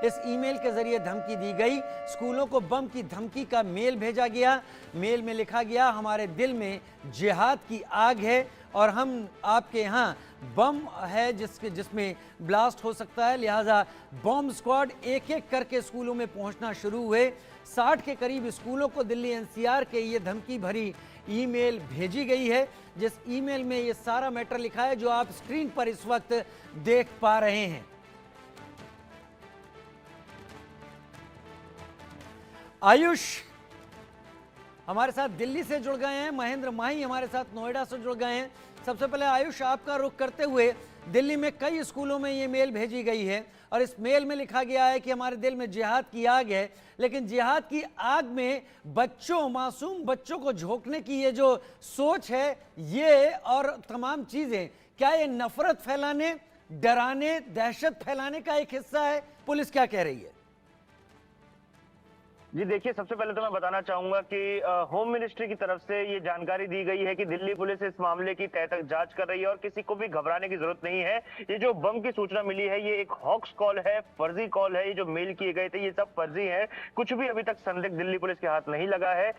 इस ईमेल के जरिए धमकी दी गई। स्कूलों को बम की धमकी का मेल भेजा गया। मेल में लिखा गया, हमारे दिल में जिहाद की आग है और हम आपके यहाँ बम है जिसमें ब्लास्ट हो सकता है, लिहाजा बॉम्ब स्क्वाड एक एक करके स्कूलों में पहुंचना शुरू हुए। 60 के करीब स्कूलों को दिल्ली एनसीआर के ये धमकी भरी ईमेल भेजी गई है, जिस ईमेल में ये सारा मैटर लिखा है जो आप स्क्रीन पर इस वक्त देख पा रहे हैं। आयुष हमारे साथ दिल्ली से जुड़ गए हैं, महेंद्र माही हमारे साथ नोएडा से जुड़ गए हैं। सबसे पहले आयुष, आपका रुख करते हुए, दिल्ली में कई स्कूलों में ये मेल भेजी गई है और इस मेल में लिखा गया है कि हमारे दिल में जिहाद की आग है, लेकिन जिहाद की आग में बच्चों, मासूम बच्चों को झोंकने की ये जो सोच है, ये और तमाम चीजें, क्या ये नफरत फैलाने, डराने, दहशत फैलाने का एक हिस्सा है? पुलिस क्या कह रही है? जी देखिए, सबसे पहले तो मैं बताना चाहूंगा कि होम मिनिस्ट्री की तरफ से ये जानकारी दी गई है कि दिल्ली पुलिस इस मामले की तह तक जांच कर रही है और किसी को भी घबराने की जरूरत नहीं है। ये जो बम की सूचना मिली है, ये एक हॉक्स कॉल है, फर्जी कॉल है। ये जो मेल किए गए थे, ये सब फर्जी है। कुछ भी अभी तक संदिग्ध दिल्ली पुलिस के हाथ नहीं लगा है।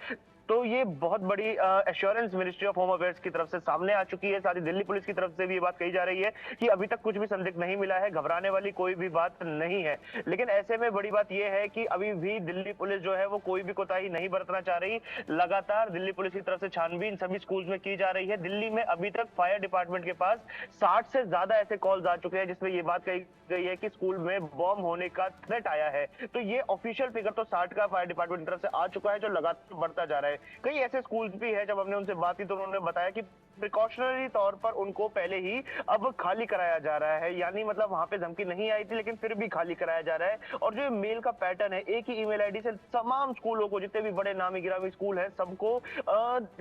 तो ये बहुत बड़ी assurance ministry of home affairs की तरफ से सामने आ चुकी है। साथ ही दिल्ली पुलिस की तरफ से भी ये बात कही जा रही है कि अभी तक कुछ भी संदिग्ध नहीं मिला है, घबराने वाली कोई भी बात नहीं है। लेकिन ऐसे में बड़ी बात यह है कि अभी भी दिल्ली पुलिस जो है वो कोई भी कोताही नहीं बरतना चाह रही। लगातार दिल्ली पुलिस की तरफ से छानबीन सभी स्कूल्स में की जा रही है। दिल्ली में अभी तक फायर डिपार्टमेंट के पास 60 से ज्यादा ऐसे कॉल्स आ चुके हैं जिसमें ये बात कही गई है कि स्कूल में बॉम्ब होने का थ्रेट आया है। तो ये ऑफिशियल फिगर तो 60 का फायर डिपार्टमेंट की तरफ से आ चुका है, जो लगातार बढ़ता जा रहा है। कई ऐसे स्कूल्स भी है, जब हमने उनसे बात की तो उन्होंने बताया कि प्रिकॉशनरी तौर पर उनको पहले ही अब खाली कराया जा रहा है। यानी मतलब वहां पे धमकी नहीं आई थी, लेकिन फिर भी खाली कराया जा रहा है। और जो मेल का पैटर्न है, एक ही ईमेल आईडी से तमाम स्कूलों को, जितने भी बड़े नामी गिरामी स्कूल है, सबको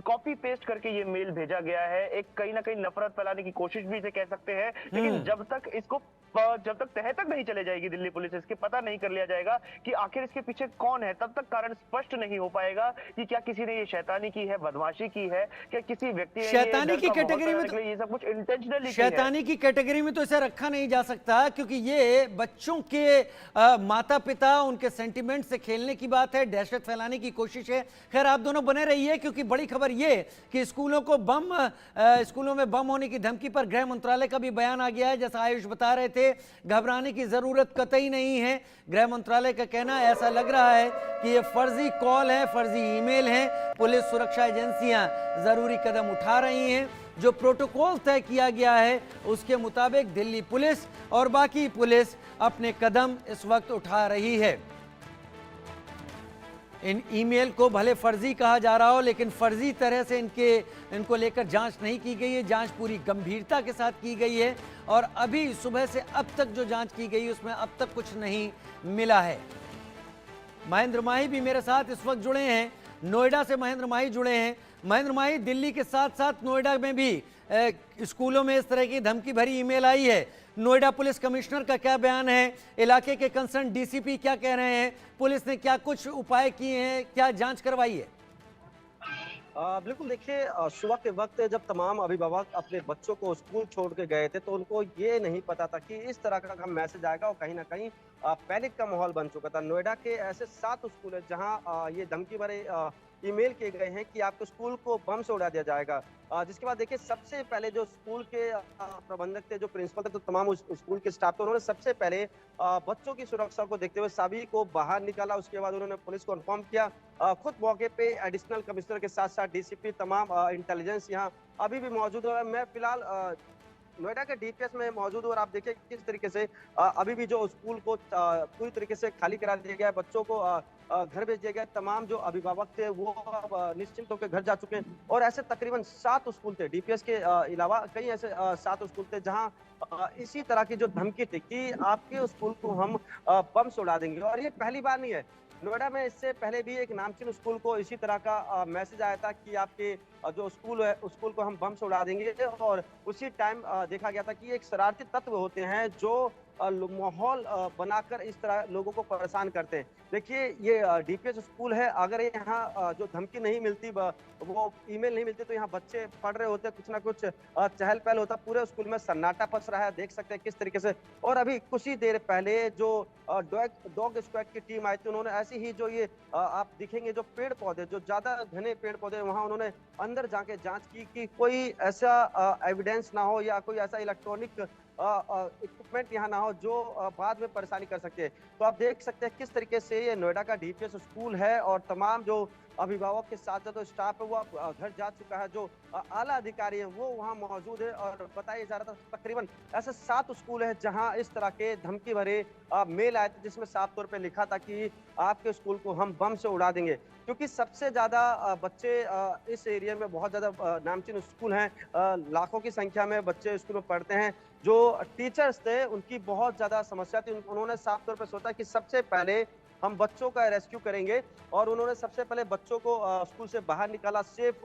कॉपी पेस्ट करके ये मेल भेजा गया है। एक कहीं ना कहीं नफरत फैलाने की कोशिश भी इसे कह सकते हैं। लेकिन जब तक तह तक नहीं चले जाएगी दिल्ली पुलिस, इसके पता नहीं कर लिया जाएगा कि आखिर इसके पीछे कौन है, तब तक कारण स्पष्ट नहीं हो पाएगा कि क्या किसी ने ये शैतानी की है, बदमाशी की है, क्या किसी व्यक्ति ने शैतानी की कैटेगरी में तो ये सब कुछ इंटेंशनली शैतानी की कैटेगरी में तो इसे रखा नहीं जा सकता, क्योंकि ये बच्चों के माता पिता, उनके सेंटिमेंट से खेलने की बात है, दहशत फैलाने की कोशिश है। खैर, आप दोनों बने रहिए, क्योंकि बड़ी खबर ये कि स्कूलों में बम होने की धमकी पर गृह मंत्रालय का भी बयान आ गया है। जैसा आयुष बता रहे थे, घबराने की जरूरत कतई नहीं है। गृह मंत्रालय का कहना है, ऐसा लग रहा है कि ये फर्जी कॉल है, फर्जी ईमेल है। पुलिस, सुरक्षा एजेंसियां जरूरी कदम उठा रही हैं। जो प्रोटोकॉल तय किया गया है उसके मुताबिक दिल्ली पुलिस और बाकी पुलिस अपने कदम इस वक्त उठा रही है। इन ईमेल को भले फर्जी कहा जा रहा हो, लेकिन फर्जी तरह से इनको लेकर जांच नहीं की गई है। जांच पूरी गंभीरता के साथ की गई है और अभी सुबह से अब तक जो जांच की गई उसमें अब तक कुछ नहीं मिला है। महेंद्र माही भी मेरे साथ इस वक्त जुड़े हैं, नोएडा से महेंद्र माही जुड़े हैं। महेंद्र माही, दिल्ली के साथ साथ नोएडा में भी स्कूलों में इस तरह की धमकी भरी ईमेल आई है। नोएडा पुलिस कमिश्नर का क्या बयान है? इलाके के कंसर्न डीसीपी क्या कह रहे हैं? पुलिस ने क्या कुछ उपाय किए हैं, क्या जांच करवाई है? बिल्कुल, देखिए, सुबह के वक्त जब तमाम अभिभावक अपने बच्चों को स्कूल छोड़ के गए थे, तो उनको ये नहीं पता था कि इस तरह का मैसेज आएगा और कहीं ना कहीं पैनिक का माहौल बन चुका था। नोएडा के ऐसे 7 स्कूल है जहां ये धमकी भरे ईमेल किए गए हैं कि आपके स्कूल को बम से उड़ा दिया जाएगा। जिसके बाद देखिए, सबसे पहले जो स्कूल के प्रबंधक थे, जो प्रिंसिपल थे, तो तमाम उस स्कूल के स्टाफ थे, उन्होंने सबसे पहले बच्चों की सुरक्षा को देखते हुए सभी को बाहर निकाला। उसके बाद उन्होंने पुलिस को इन्फॉर्म किया। खुद मौके पे एडिशनल कमिश्नर के साथ साथ डीसीपी, तमाम इंटेलिजेंस यहाँ अभी भी मौजूद है। मैं फिलहाल नोएडा के डीपीएस में मौजूद हूँ और आप देखिए किस तरीके से अभी भी जो स्कूल को पूरी तरीके से खाली करा दिया गया है, बच्चों को घर भेज दिया गया। तमाम जो अभिभावक थे वो निश्चिंत होकर घर जा चुके हैं और ऐसे तकरीबन 7 स्कूल थे डीपीएस के अलावा, कई ऐसे 7 स्कूल थे जहां इसी तरह की जो धमकी थी कि आपके स्कूल को हम बम से उड़ा देंगे। और ये पहली बार नहीं है, नोएडा में इससे पहले भी एक नामचीन स्कूल को इसी तरह का मैसेज आया था कि आपके जो स्कूल है उस स्कूल को हम बम से उड़ा देंगे। और उसी टाइम देखा गया था कि एक शरारती तत्व होते हैं जो माहौल बनाकर इस तरह लोगों को परेशान करते हैं। देखिए ये डीपीएस स्कूल है, अगर यहाँ जो धमकी नहीं मिलती, वो ईमेल नहीं मिलती, तो यहाँ बच्चे पढ़ रहे होते, कुछ ना कुछ चहल पहल होता, पूरे स्कूल में सन्नाटा पस रहा है, देख सकते हैं किस तरीके से। और अभी कुछ ही देर पहले जो डॉग स्क्वाड की टीम आई थी, उन्होंने ऐसी ही जो ये आप दिखेंगे जो पेड़ पौधे, जो ज्यादा घने पेड़ पौधे, वहां उन्होंने अंदर जाके जांच की कि कोई ऐसा एविडेंस ना हो या कोई ऐसा इलेक्ट्रॉनिक इक्विपमेंट यहाँ ना हो जो बाद में परेशानी कर सकते हैं। तो आप देख सकते हैं किस तरीके से ये नोएडा का डीपीएस स्कूल है, और तमाम जो अभिभावक के साथ जो स्टाफ है वो घर जा चुका है, जो आला अधिकारी है वो वहाँ मौजूद है। और बताया जा रहा था तकरीबन ऐसे 7 स्कूल है जहाँ इस तरह के धमकी भरे मेल आए थे, जिसमें साफ तौर पे लिखा था कि आपके स्कूल को हम बम से उड़ा देंगे। क्योंकि सबसे ज्यादा बच्चे इस एरिया में बहुत ज्यादा नामचीन स्कूल हैं, लाखों की संख्या में बच्चे स्कूल में पढ़ते हैं। जो टीचर्स थे उनकी बहुत ज्यादा समस्या थी, उन्होंने साफ तौर पे सोचा कि सबसे पहले हम बच्चों का रेस्क्यू करेंगे, और उन्होंने सबसे पहले बच्चों को स्कूल से बाहर निकाला, सेफ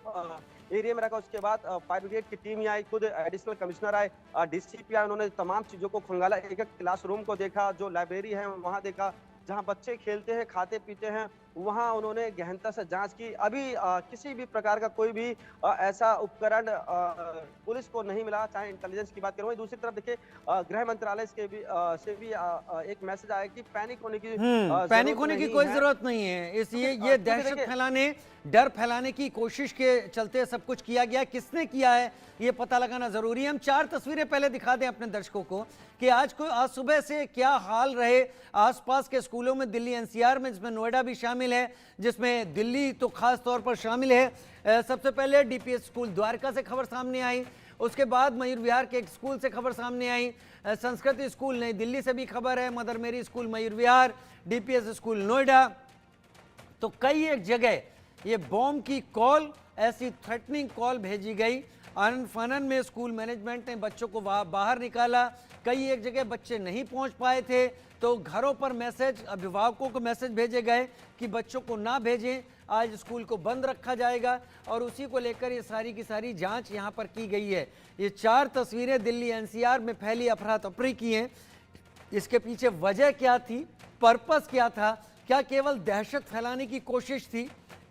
एरिया में रखा। उसके बाद फायर ब्रिगेड की टीम आई, खुद एडिशनल कमिश्नर आए, डीसीपी आए, उन्होंने तमाम चीजों को खंगाला, एक एक क्लासरूम को देखा, जो लाइब्रेरी है वहां देखा, जहां बच्चे खेलते हैं खाते पीते हैं, वहां उन्होंने गहनता से जांच की। अभी किसी भी प्रकार का कोई भी ऐसा उपकरण पुलिस को नहीं मिला, चाहे इंटेलिजेंस की बात करूं। दूसरी तरफ देखिए गृह मंत्रालय से भी एक मैसेज आया कि पैनिक होने की पैनिक होने की कोई जरूरत नहीं है। इसलिए ये दहशत फैलाने, डर फैलाने की कोशिश के चलते सब कुछ किया गया। किसने किया है ये पता लगाना जरूरी है। हम 4 तस्वीरें पहले दिखा दें अपने दर्शकों को कि आज सुबह से क्या हाल रहे आसपास के स्कूलों में, दिल्ली एनसीआर में, जिसमें नोएडा भी शामिल है, जिसमें दिल्ली तो खास तौर पर शामिल है। सबसे पहले डीपीएस स्कूल द्वारका से खबर सामने आई, उसके बाद मयूर विहार के एक स्कूल से खबर सामने आई, संस्कृति स्कूल नई दिल्ली से भी खबर है, मदर मेरी school Mayur Vihar, DPS school Noida. तो कई एक जगह ये बॉम्ब की कॉल, ऐसी थ्रेटनिंग कॉल भेजी गई। आनंद फानन में स्कूल मैनेजमेंट ने बच्चों को बाहर निकाला। कई एक जगह बच्चे नहीं पहुंच पाए थे तो घरों पर मैसेज, अभिभावकों को मैसेज भेजे गए कि बच्चों को ना भेजें, आज स्कूल को बंद रखा जाएगा। और उसी को लेकर ये सारी की सारी जांच यहां पर की गई है। ये 4 तस्वीरें दिल्ली एनसीआर में फैली अफरा तफरी की हैं। इसके पीछे वजह क्या थी, पर्पस क्या था, क्या केवल दहशत फैलाने की कोशिश थी,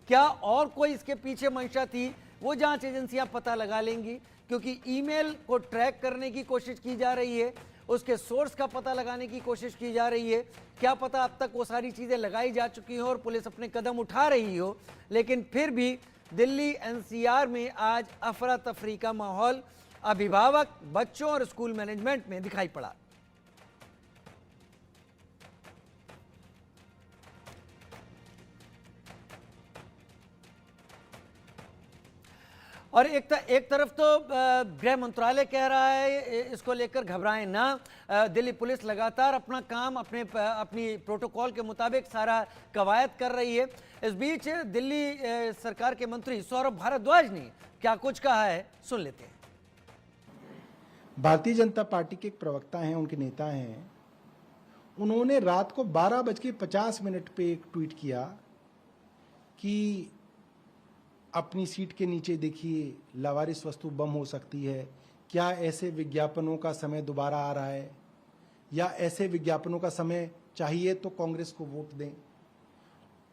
क्या और कोई इसके पीछे मंशा थी, वो जांच एजेंसियां पता लगा लेंगी। क्योंकि ईमेल को ट्रैक करने की कोशिश की जा रही है, उसके सोर्स का पता लगाने की कोशिश की जा रही है। क्या पता अब तक वो सारी चीजें लगाई जा चुकी हो और पुलिस अपने कदम उठा रही हो, लेकिन फिर भी दिल्ली एनसीआर में आज अफरा तफरी का माहौल अभिभावक, बच्चों और स्कूल मैनेजमेंट में दिखाई पड़ा। और एक तरफ तो गृह मंत्रालय कह रहा है इसको लेकर घबराएं ना, दिल्ली पुलिस लगातार अपना काम अपनी प्रोटोकॉल के मुताबिक सारा कवायद कर रही है। इस बीच दिल्ली सरकार के मंत्री सौरभ भारद्वाज ने क्या कुछ कहा है, सुन लेते हैं। भारतीय जनता पार्टी के एक प्रवक्ता हैं, उनके नेता हैं, उन्होंने रात को 12:50 पे एक ट्वीट किया कि अपनी सीट के नीचे देखिए लावारिस वस्तु बम हो सकती है। क्या ऐसे विज्ञापनों का समय दोबारा आ रहा है, या ऐसे विज्ञापनों का समय चाहिए तो कांग्रेस को वोट दें।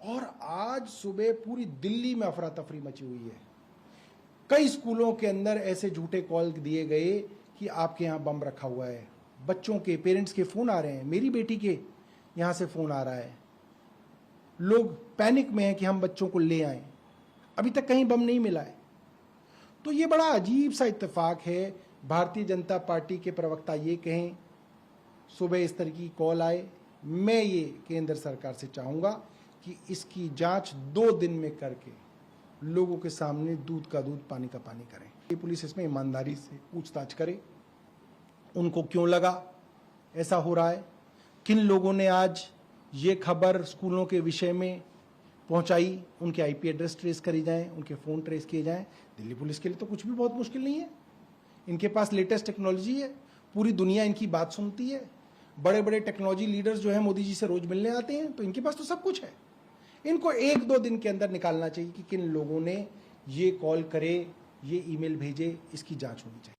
और आज सुबह पूरी दिल्ली में अफरा तफरी मची हुई है। कई स्कूलों के अंदर ऐसे झूठे कॉल दिए गए कि आपके यहाँ बम रखा हुआ है। बच्चों के पेरेंट्स के फोन आ रहे हैं, मेरी बेटी के यहाँ से फोन आ रहा है। लोग पैनिक में हैं कि हम बच्चों को ले आएं, अभी तक कहीं बम नहीं मिला है। तो ये बड़ा अजीब सा इत्तेफाक है। भारतीय जनता पार्टी के प्रवक्ता ये कहें, सुबह इस तरह की कॉल आए। मैं ये केंद्र सरकार से चाहूँगा कि इसकी जांच 2 दिन में करके लोगों के सामने दूध का दूध पानी का पानी करें। ये पुलिस इसमें ईमानदारी से पूछताछ करे, उनको क्यों लगा ऐसा हो रहा है, किन लोगों ने आज ये खबर स्कूलों के विषय में पहुंचाई, उनके आईपी एड्रेस ट्रेस करी जाएं, उनके फ़ोन ट्रेस किए जाएं। दिल्ली पुलिस के लिए तो कुछ भी बहुत मुश्किल नहीं है। इनके पास लेटेस्ट टेक्नोलॉजी है, पूरी दुनिया इनकी बात सुनती है। बड़े बड़े टेक्नोलॉजी लीडर्स जो हैं मोदी जी से रोज मिलने आते हैं, तो इनके पास तो सब कुछ है। इनको 1-2 दिन के अंदर निकालना चाहिए कि किन लोगों ने ये कॉल करे, ये ईमेल भेजे, इसकी जांच होनी चाहिए।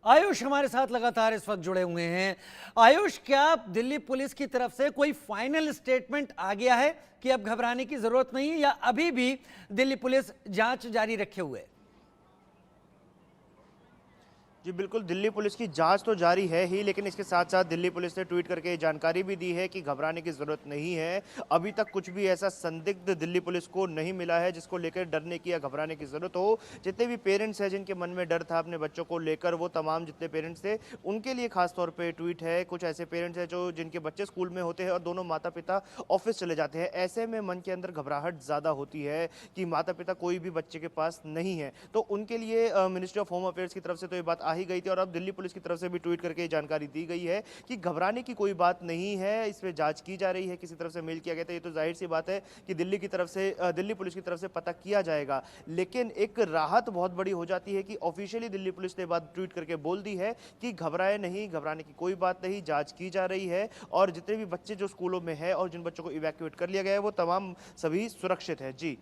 आयुष हमारे साथ लगातार इस वक्त जुड़े हुए हैं। आयुष, क्या दिल्ली पुलिस की तरफ से कोई फाइनल स्टेटमेंट आ गया है कि अब घबराने की जरूरत नहीं है, या अभी भी दिल्ली पुलिस जांच जारी रखे हुए है? जी बिल्कुल, दिल्ली पुलिस की जांच तो जारी है ही, लेकिन इसके साथ साथ दिल्ली पुलिस ने ट्वीट करके ये जानकारी भी दी है कि घबराने की ज़रूरत नहीं है। अभी तक कुछ भी ऐसा संदिग्ध दिल्ली पुलिस को नहीं मिला है जिसको लेकर डरने की या घबराने की ज़रूरत हो। जितने भी पेरेंट्स हैं जिनके मन में डर था अपने बच्चों को लेकर, वो तमाम जितने पेरेंट्स थे उनके लिए खास तौर पर ट्वीट है। कुछ ऐसे पेरेंट्स हैं जो जिनके बच्चे स्कूल में होते हैं और दोनों माता पिता ऑफिस चले जाते हैं। ऐसे में मन के अंदर घबराहट ज़्यादा होती है कि माता पिता कोई भी बच्चे के पास नहीं है, तो उनके लिए मिनिस्ट्री ऑफ होम अफेयर्स की तरफ से तो ये बात आ ही गई थी, और अब दिल्ली पुलिस की तरफ से भी ट्वीट करके ये जानकारी दी गई है कि घबराने की कोई बात नहीं है, इस पे जांच की जा रही है। किसी तरफ से मेल किया गया था, ये तो जाहिर सी बात है कि दिल्ली पुलिस की तरफ से पता किया जाएगा। लेकिन एक राहत बहुत बड़ी हो जाती है कि ऑफिशियली दिल्ली पुलिस ने बात ट्वीट करके बोल दी है कि घबराए नहीं, घबराने की कोई बात नहीं, जांच की जा रही है, और जितने भी बच्चे जो स्कूलों में है और जिन बच्चों को इवैक्यूएट कर लिया गया है वो तमाम सभी सुरक्षित है। जी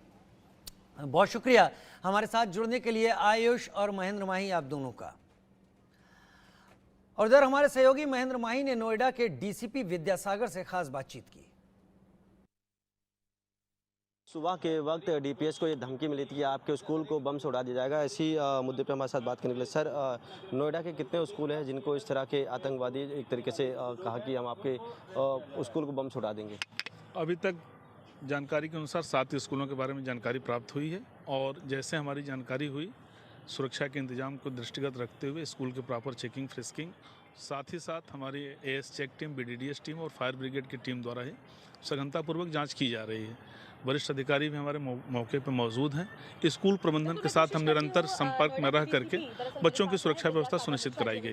बहुत शुक्रिया हमारे साथ जुड़ने के लिए आयुष और महेंद्र माही, आप दोनों का। और उधर हमारे सहयोगी महेंद्र माही ने नोएडा के डीसीपी विद्यासागर से खास बातचीत की। सुबह के वक्त डीपीएस को ये धमकी मिली थी कि आपके स्कूल को बम से उड़ा दिया जाएगा। इसी मुद्दे पे हमारे साथ बात करने के लिए सर, नोएडा के कितने स्कूल हैं जिनको इस तरह के आतंकवादी एक तरीके से कहा कि हम आपके स्कूल को बम से उड़ा देंगे? अभी तक जानकारी के अनुसार 7 स्कूलों के बारे में जानकारी प्राप्त हुई है, और जैसे हमारी जानकारी हुई, सुरक्षा के इंतजाम को दृष्टिगत रखते हुए स्कूल के प्रॉपर चेकिंग फ्रिस्किंग, साथ ही साथ हमारी AS check team, BDDS team और फायर ब्रिगेड की टीम द्वारा ही सघनतापूर्वक जांच की जा रही है। वरिष्ठ अधिकारी भी हमारे मौके पर मौजूद हैं। स्कूल प्रबंधन के साथ हम निरंतर संपर्क में रह करके बच्चों की सुरक्षा व्यवस्था सुनिश्चित कराई गई।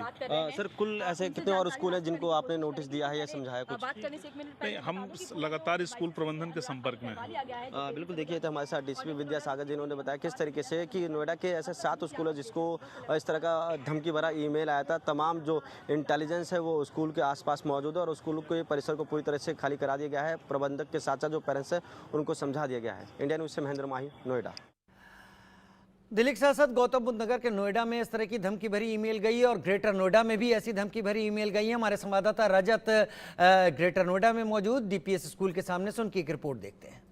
सर, कुल ऐसे कितने और स्कूल हैं जिनको आपने नोटिस दिया है या समझाया कुछ? नहीं, हम लगातार स्कूल प्रबंधन के संपर्क में हैं। बिल्कुल, देखिए तो हमारे साथ डीसीपी विद्यासागर जी ने बताया किस तरीके से कि नोएडा के ऐसे 7 स्कूल है जिसको इस तरह का धमकी भरा ईमेल आया था। तमाम जो इंटेलिजेंस है वो स्कूल के आसपास मौजूद है और स्कूल के परिसर को पूरी तरह से खाली करा दिया गया है। प्रबंधक के साथ साथ जो पेरेंट्स है उनको समझा दिया गया है। इंडिया न्यूज़ से महेंद्र माही, नोएडा। दिल्ली के साथ साथ गौतम बुद्ध नगर के नोएडा में इस तरह की धमकी भरी ईमेल गई है, और ग्रेटर नोएडा में भी ऐसी धमकी भरी ईमेल गई है। हमारे संवाददाता रजत ग्रेटर नोएडा में मौजूद डीपीएस स्कूल के सामने से उनकी एक रिपोर्ट देखते हैं।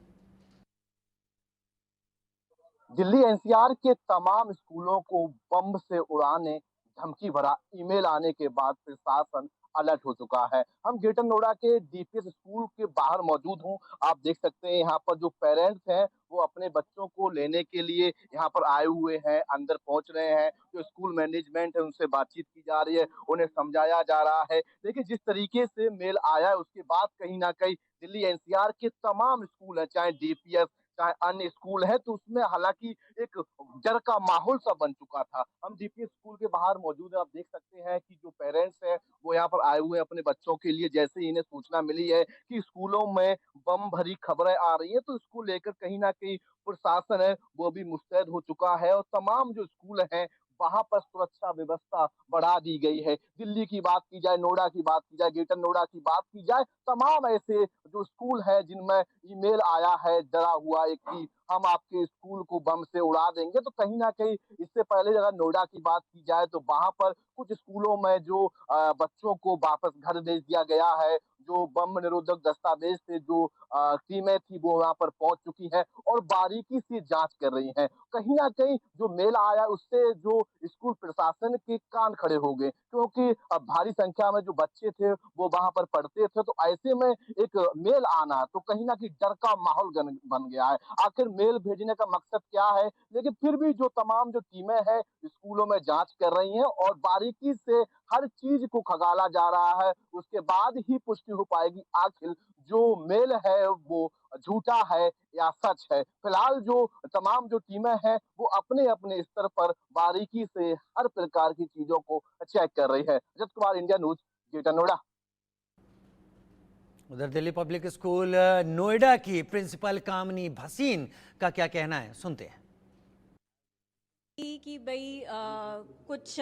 दिल्ली एनसीआर के तमाम स्कूलों को बम से उड़ाने धमकी भरा ईमेल आने के बाद प्रशासन अलर्ट हो चुका है। हम ग्रेटर नोएडा के डीपीएस स्कूल के बाहर मौजूद हूं। आप देख सकते हैं यहाँ पर जो पेरेंट्स हैं वो अपने बच्चों को लेने के लिए यहाँ पर आए हुए हैं, अंदर पहुंच रहे हैं। जो स्कूल मैनेजमेंट है उनसे बातचीत की जा रही है, उन्हें समझाया जा रहा है। लेकिन जिस तरीके से मेल आया है उसके बाद कहीं ना कहीं दिल्ली एनसीआर के तमाम स्कूल हैं, चाहे डीपीएस चाहे अन्य स्कूल है, तो उसमें हालांकि एक डर का माहौल सा बन चुका था। हम डीपीएस स्कूल के बाहर मौजूद है। आप देख सकते हैं कि जो पेरेंट्स हैं वो यहाँ पर आए हुए हैं अपने बच्चों के लिए। जैसे ही इन्हें सूचना मिली है कि स्कूलों में बम भरी खबरें आ रही हैं, तो इसको लेकर कहीं ना कहीं प्रशासन है वो भी मुस्तैद हो चुका है, और तमाम जो स्कूल हैं वहां पर सुरक्षा व्यवस्था बढ़ा दी गई है। दिल्ली की बात की जाए, नोएडा की बात की जाए, ग्रेटर नोएडा की बात की जाए, तमाम ऐसे जो स्कूल हैं जिनमें ईमेल आया है डरा हुआ एक कि हम आपके स्कूल को बम से उड़ा देंगे, तो कहीं ना कहीं इससे पहले अगर नोएडा की बात की जाए तो वहां पर कुछ स्कूलों में जो बच्चों को वापस घर भेज दिया गया है। जो बम निरोधक दस्तावेज से जो टीमें थी वो वहां पर पहुंच चुकी है और बारीकी से जांच कर रही हैं। कहीं ना कहीं जो मेल आया उससे जो स्कूल प्रशासन के कान खड़े हो गए, क्योंकि भारी संख्या में जो बच्चे थे वो वहां पर पढ़ते थे, तो ऐसे में एक मेल आना तो कहीं ना कहीं डर का माहौल बन गया है। आखिर मेल भेजने का मकसद क्या है, लेकिन फिर भी जो तमाम जो टीमें हैं स्कूलों में जांच कर रही हैं और बारीकी से हर चीज को खंगाला जा रहा है। उसके बाद ही पुष्टि हो पाएगी आखिर जो मेल है वो झूठा है या सच है। फिलहाल जो तमाम जो टीमें हैं वो अपने अपने स्तर पर बारीकी से हर प्रकार की चीजों को चेक कर रही है। Rajat Kumar, India News, Greater Noida. उधर दिल्ली पब्लिक स्कूल नोएडा की प्रिंसिपल कामनी भसीन का क्या कहना है, सुनते हैं। कि भाई कुछ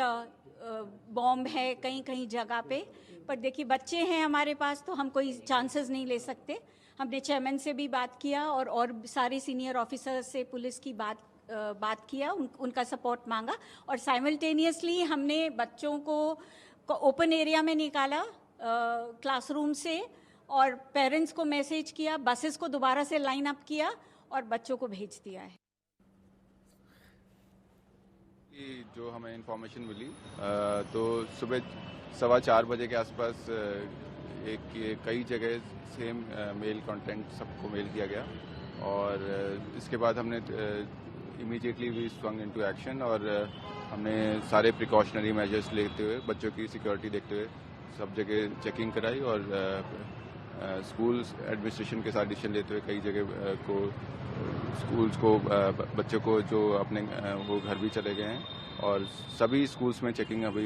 बॉम्ब है कहीं कहीं जगह पे, पर देखिए बच्चे हैं हमारे पास तो हम कोई चांसेस नहीं ले सकते। हमने चेयरमैन से भी बात किया और सारे सीनियर ऑफिसर्स से पुलिस की बात बात किया, उनका सपोर्ट मांगा और साइमल्टेनियसली हमने बच्चों को ओपन एरिया में निकाला क्लासरूम से और पेरेंट्स को मैसेज किया, बसेस को दोबारा से लाइन अप किया और बच्चों को भेज दिया है। जो हमें इंफॉर्मेशन मिली तो सुबह 4:15 बजे के आसपास कई जगह सेम मेल कंटेंट सबको मेल किया गया और इसके बाद हमने immediately we swung into action और हमने सारे प्रिकॉशनरी मेजर्स लेते हुए बच्चों की सिक्योरिटी देखते हुए सब जगह चेकिंग कराई और स्कूल एडमिनिस्ट्रेशन के साथ डिसीजन लेते हुए कई जगह को स्कूल्स को बच्चों को जो अपने वो घर भी चले गए हैं और सभी स्कूल्स में चेकिंग अभी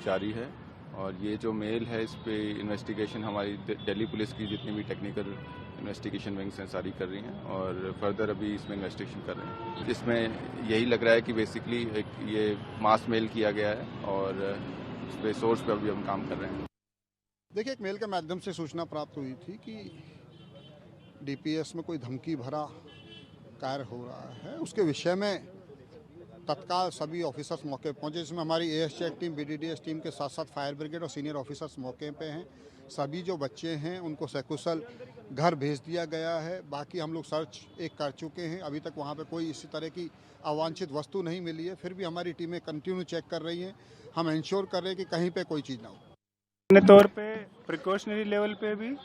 जारी है और ये जो मेल है इस पे इन्वेस्टिगेशन हमारी दिल्ली पुलिस की जितनी भी टेक्निकल इन्वेस्टिगेशन विंग्स हैं सारी कर रही हैं और फर्दर अभी इसमें इन्वेस्टिगेशन कर रहे हैं। इसमें यही लग रहा है कि बेसिकली एक ये मास मेल किया गया है और इस पे सोर्स पे अभी हम काम कर रहे हैं। देखिए, एक मेल के माध्यम से सूचना प्राप्त हुई थी कि डीपीएस में कोई धमकी भरा कार्य हो रहा है। उसके विषय में तत्काल सभी ऑफिसर्स मौके पर पहुंचे, जिसमें हमारी AS check team, BDDS team के साथ साथ फायर ब्रिगेड और सीनियर ऑफिसर्स मौके पे हैं। सभी जो बच्चे हैं उनको सकुशल घर भेज दिया गया है। बाकी हम लोग सर्च एक कर चुके हैं, अभी तक वहाँ पे कोई इसी तरह की अवांछित वस्तु नहीं मिली है। फिर भी हमारी टीमें कंटिन्यू चेक कर रही हैं। हम इंश्योर कर रहे हैं कि कहीं पे कोई चीज़ ना हो। अपने तौर पे प्रिकॉशनरी लेवल पे भी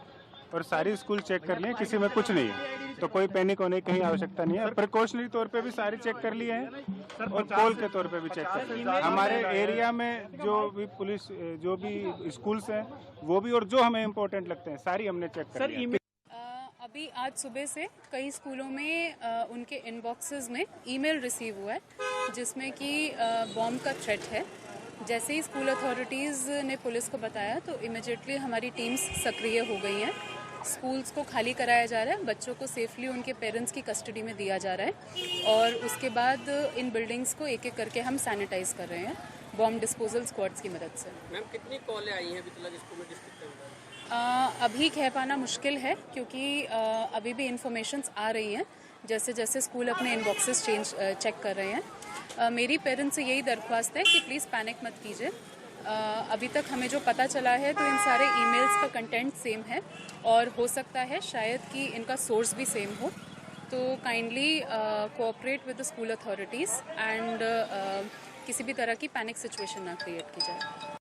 और सारी स्कूल चेक कर लिए, किसी में कुछ नहीं है तो कोई पैनिक होने की कहीं आवश्यकता नहीं है। प्रिकॉशनरी तौर पे भी सारे चेक कर लिए हैं और पोल के तौर पे भी चेक कर लिए हैं। हमारे एरिया में जो भी पुलिस जो भी स्कूल्स हैं वो भी और जो हमें इम्पोर्टेंट लगते हैं सारी हमने चेक कर लिए। अभी आज सुबह से कई स्कूलों में उनके इनबॉक्सेस में ईमेल रिसीव हुआ है जिसमें कि बॉम्ब का थ्रेट है। जैसे ही स्कूल अथॉरिटीज़ ने पुलिस को बताया तो इमीडिएटली हमारी टीम्स सक्रिय हो गई हैं। स्कूल्स को खाली कराया जा रहा है, बच्चों को सेफली उनके पेरेंट्स की कस्टडी में दिया जा रहा है और उसके बाद इन बिल्डिंग्स को एक एक करके हम सैनिटाइज कर रहे हैं बॉम्ब डिस्पोजल स्क्वाड्स की मदद से। मैम, कितनी कॉलें आई हैं अभी तक स्कूल में डिस्ट्रिक्ट में? अभी कह पाना मुश्किल है क्योंकि अभी भी इंफॉर्मेशंस आ रही हैं जैसे जैसे स्कूल अपने इनबॉक्सेस चेक कर रहे हैं। मेरी पेरेंट्स से यही दरख्वास्त है कि प्लीज़ पैनिक मत कीजिए। अभी तक हमें जो पता चला है तो इन सारे ईमेल्स का कंटेंट सेम है और हो सकता है शायद कि इनका सोर्स भी सेम हो, तो kindly cooperate with the school authorities and किसी भी तरह की पैनिक सिचुएशन ना क्रिएट की जाए।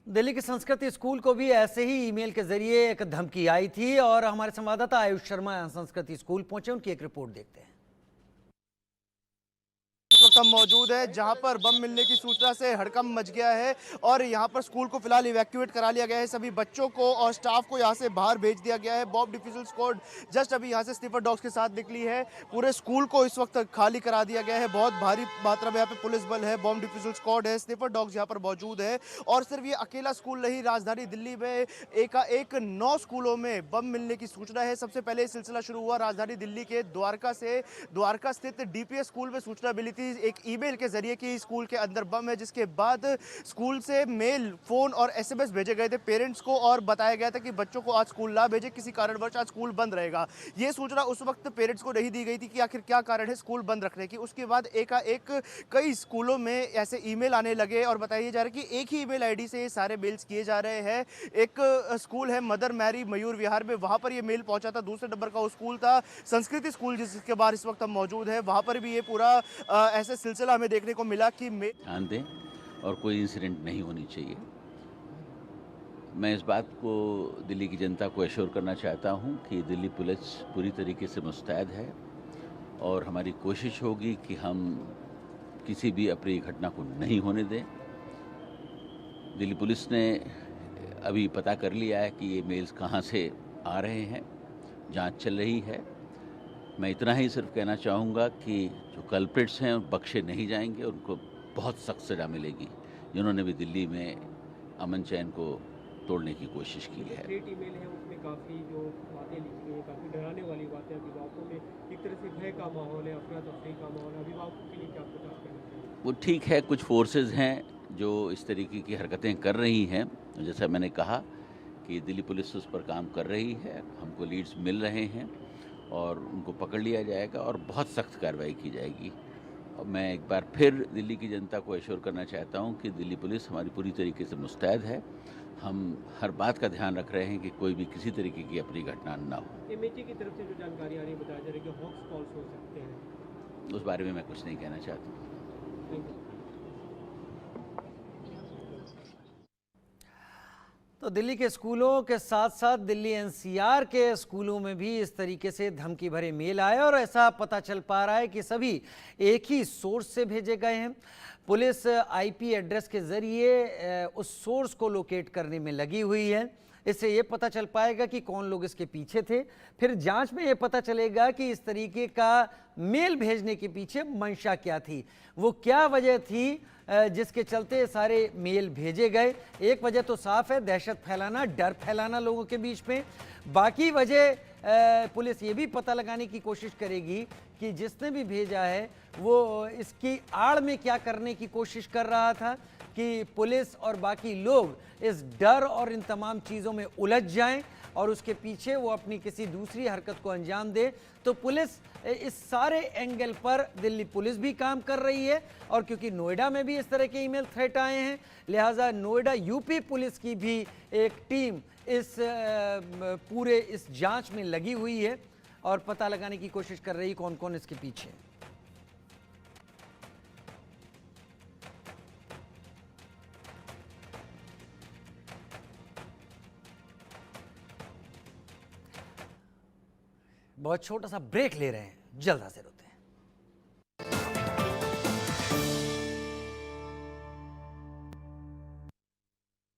दिल्ली के संस्कृति स्कूल को भी ऐसे ही ईमेल के जरिए एक धमकी आई थी और हमारे संवाददाता आयुष शर्मा संस्कृति स्कूल पहुंचे, उनकी एक रिपोर्ट देखते हैं। हम मौजूद है जहां पर बम मिलने की सूचना से हड़कंप मच गया है और यहां पर स्कूल को फिलहाल इवैक्यूएट करा लिया गया है। सभी बच्चों को और स्टाफ को यहां से बाहर भेज दिया गया है। बॉम्ब डिफ्यूजल स्क्वाड जस्ट अभी यहां से स्निफर डॉग्स के साथ निकली है। पूरे स्कूल को इस वक्त खाली करा दिया गया है। बहुत भारी मात्रा में यहाँ पे पुलिस बल है, बॉम्ब डिफ्यूजल स्क्वाड है, स्निफर डॉग्स यहाँ पर मौजूद है। और सिर्फ ये अकेला स्कूल नहीं, राजधानी दिल्ली में एक 9 स्कूलों में बम मिलने की सूचना है। सबसे पहले सिलसिला शुरू हुआ राजधानी दिल्ली के द्वारका से। द्वारका स्थित डीपीएस स्कूल में सूचना मिली थी एक ईमेल के जरिए कि स्कूल के अंदर बम है, जिसके बाद स्कूल से मेल, फोन और एसएमएस भेजे गए थे पेरेंट्स को और बताया गया था कि बच्चों को आज स्कूल ना भेजे, किसी कारणवश आज स्कूल बंद रहेगा। ये सूचना उस वक्त पेरेंट्स को नहीं दी गई थी कि आखिर क्या कारण है स्कूल बंद रखने की। उसके बाद एकाएक कई स्कूलों में ऐसे ईमेल आने लगे और बताया जा रहा है कि एक ही ईमेल आईडी से ये सारे मेल्स किए जा रहे हैं। एक स्कूल है मदर मैरी मयूर विहार में, वहां पर ये मेल पहुंचा था। दूसरे नंबर का वो स्कूल था संस्कृति स्कूल, जिसके बाहर इस वक्त हम मौजूद है। वहां पर भी ये पूरा ऐसे सिलसिला हमें देखने को मिला कि ध्यान दें और कोई इंसिडेंट नहीं होनी चाहिए। मैं इस बात को दिल्ली की जनता को एश्योर करना चाहता हूं कि दिल्ली पुलिस पूरी तरीके से मुस्तैद है और हमारी कोशिश होगी कि हम किसी भी अप्रिय घटना को नहीं होने दें। दिल्ली पुलिस ने अभी पता कर लिया है कि ये मेल्स कहां से आ रहे हैं, जांच चल रही है। मैं इतना ही सिर्फ कहना चाहूँगा कि जो कल्प्रिट्स हैं बख्शे नहीं जाएंगे, उनको बहुत सख्त सजा मिलेगी जिन्होंने भी दिल्ली में अमन चैन को तोड़ने की कोशिश की है। ईमेल है उसमें काफ़ी जो बातें लिखी गई, काफ़ी डराने वाली बातें, अभिभावकों में एक तरह से भय का माहौल है, अफरा तफरी का माहौल, अभिभावकों के लिए क्या कुछ आप कहना चाहिए? वो ठीक है, कुछ फोर्सेस हैं जो इस तरीके की हरकतें कर रही हैं। जैसा मैंने कहा कि दिल्ली पुलिस उस पर काम कर रही है, हमको लीड्स मिल रहे हैं और उनको पकड़ लिया जाएगा और बहुत सख्त कार्रवाई की जाएगी। और मैं एक बार फिर दिल्ली की जनता को एश्योर करना चाहता हूं कि दिल्ली पुलिस हमारी पूरी तरीके से मुस्तैद है। हम हर बात का ध्यान रख रहे हैं कि कोई भी किसी तरीके की अपनी घटना ना हो। एमएचए की तरफ से जो जानकारी आ रही है, बताया जा रहा है कि हॉक्स कॉल्स हो सकते हैं। उस बारे में मैं कुछ नहीं कहना चाहता। Thank you. तो दिल्ली के स्कूलों के साथ साथ दिल्ली एनसीआर के स्कूलों में भी इस तरीके से धमकी भरे मेल आए और ऐसा पता चल पा रहा है कि सभी एक ही सोर्स से भेजे गए हैं। पुलिस आईपी एड्रेस के जरिए उस सोर्स को लोकेट करने में लगी हुई है। इससे ये पता चल पाएगा कि कौन लोग इसके पीछे थे। फिर जांच में ये पता चलेगा कि इस तरीके का मेल भेजने के पीछे मंशा क्या थी, वो क्या वजह थी जिसके चलते सारे मेल भेजे गए। एक वजह तो साफ है, दहशत फैलाना, डर फैलाना लोगों के बीच में। बाकी वजह पुलिस ये भी पता लगाने की कोशिश करेगी कि जिसने भी भेजा है वो इसकी आड़ में क्या करने की कोशिश कर रहा था कि पुलिस और बाकी लोग इस डर और इन तमाम चीज़ों में उलझ जाएं और उसके पीछे वो अपनी किसी दूसरी हरकत को अंजाम दे। तो पुलिस इस सारे एंगल पर दिल्ली पुलिस भी काम कर रही है और क्योंकि नोएडा में भी इस तरह के ईमेल थ्रेट आए हैं, लिहाजा नोएडा यूपी पुलिस की भी एक टीम इस पूरे इस जांच में लगी हुई है और पता लगाने की कोशिश कर रही है कौन कौन इसके पीछे है। बहुत छोटा सा ब्रेक ले रहे हैं, जल्द हाजिर होते हैं।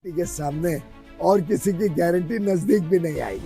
के सामने और किसी की गारंटी नजदीक भी नहीं आई।